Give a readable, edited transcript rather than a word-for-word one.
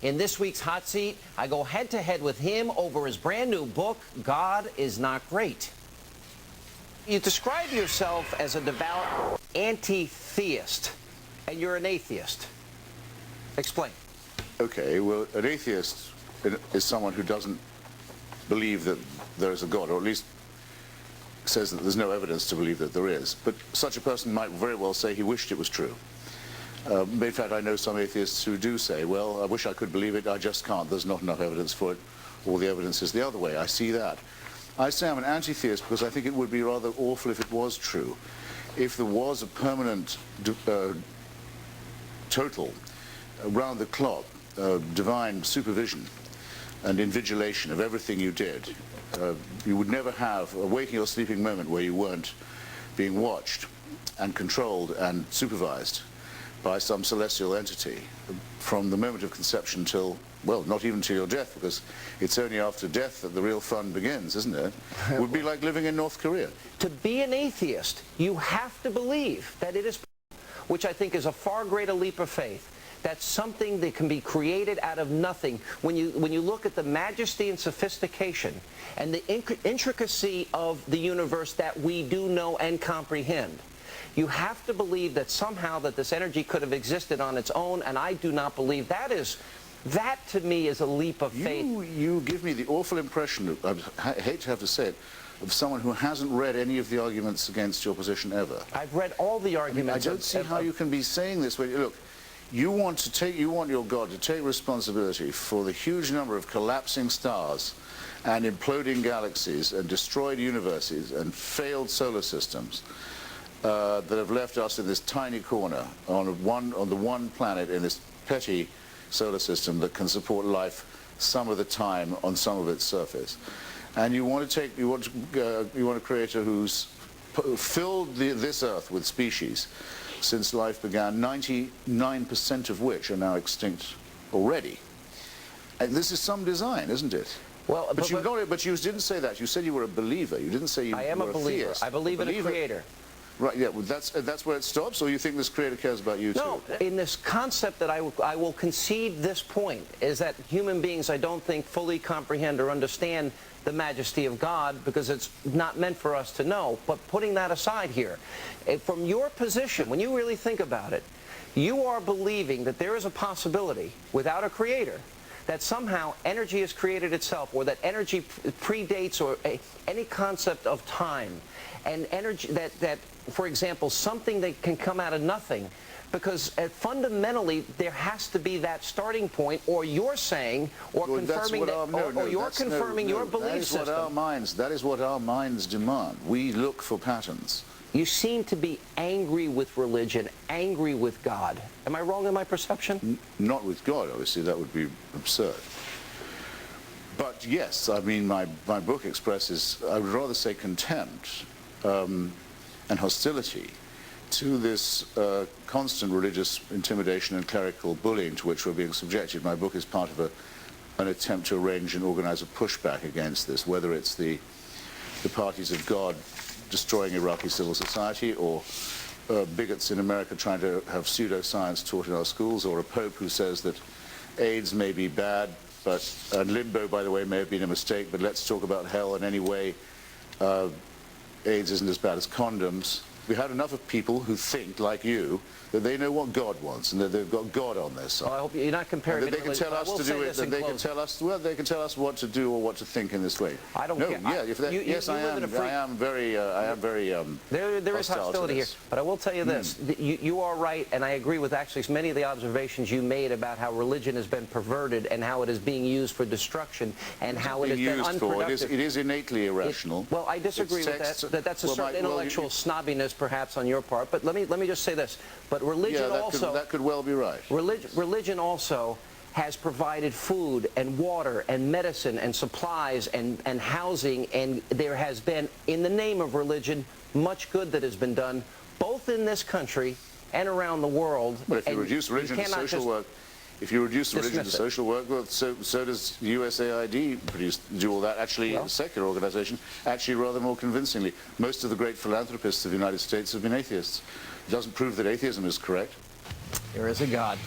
In this week's Hot Seat, I go head-to-head with him over his brand new book, God is Not Great. You describe yourself as a devout anti-theist, and you're an atheist. Explain. Okay, well, an atheist is someone who doesn't believe that there is a God, or at least says that there's no evidence to believe that there is. But such a person might very well say he wished it was true. In fact, I know some atheists who do say, well, I wish I could believe it, I just can't. There's not enough evidence for it. All the evidence is the other way. I see that. I say I'm an anti-theist because I think it would be rather awful if it was true. If there was a permanent, total, round-the-clock, divine supervision and invigilation of everything you did, you would never have a waking or sleeping moment where you weren't being watched and controlled and supervised by some celestial entity from the moment of conception till, well, not even till your death, because it's only after death that the real fun begins, isn't it? It would be like living in North Korea. To be an atheist, you have to believe that it is, which I think is a far greater leap of faith. That's something that can be created out of nothing. When you look at the majesty and sophistication and the intricacy of the universe that we do know and comprehend, you have to believe that somehow that this energy could have existed on its own, and I do not believe that is. That, to me, is a leap of faith. You give me the awful impression, I hate to have to say it, of someone who hasn't read any of the arguments against your position ever. I've read all the arguments. I don't see how you can be saying this. Look, you want your God to take responsibility for the huge number of collapsing stars and imploding galaxies and destroyed universes and failed solar systems that have left us in this tiny corner on the one planet in this petty solar system that can support life some of the time on some of its surface. And you want a creator who's filled this Earth with species since life began, 99% of which are now extinct already. And this is some design, isn't it? Well, but you didn't say that. You said you were a believer. You didn't say you were a theist. I am a believer. I believe in a creator. Right, yeah, well, that's where it stops, or you think this creator cares about you too? No, in this concept that I will concede this point, is that human beings, I don't think, fully comprehend or understand the majesty of God, because it's not meant for us to know. But putting that aside here, from your position, when you really think about it, you are believing that there is a possibility, without a creator, that somehow energy has created itself, or that energy predates or any concept of time, and energy that, for example, something that can come out of nothing, because fundamentally there has to be that starting point, or you're saying, or confirming your belief system. That is what our minds demand. We look for patterns. You seem to be angry with religion, angry with God. Am I wrong in my perception? Not with God, obviously. That would be absurd. But yes, I mean, my book expresses, I would rather say, contempt and hostility to this constant religious intimidation and clerical bullying to which we're being subjected. My book is part of an attempt to arrange and organize a pushback against this, whether it's the parties of God destroying Iraqi civil society, or bigots in America trying to have pseudoscience taught in our schools, or a pope who says that AIDS may be bad, and limbo, by the way, may have been a mistake, but let's talk about hell, and anyway, AIDS isn't as bad as condoms. We had enough of people who think, like you, that they know what God wants and that they've got God on their side. Well, I hope you're not comparing. And that they can tell us to do it. That they can tell us. Well, they can tell us what to do or what to think in this way. I don't care. Yes, I am very. There is hostility here, but I will tell you this: you are right, and I agree with actually many of the observations you made about how religion has been perverted and how it is being used for destruction and how it has been unproductive. It is innately irrational. Well, I disagree with that. That's a certain intellectual snobbiness, perhaps, on your part. But let me just say this: but religion that could well be right. Religion also has provided food and water and medicine and supplies and housing, and there has been, in the name of religion, much good that has been done, both in this country and around the world. But if you reduce religion to social work, well, so does USAID do all that. Actually, a secular organization, actually rather more convincingly. Most of the great philanthropists of the United States have been atheists. It doesn't prove that atheism is correct. There is a God.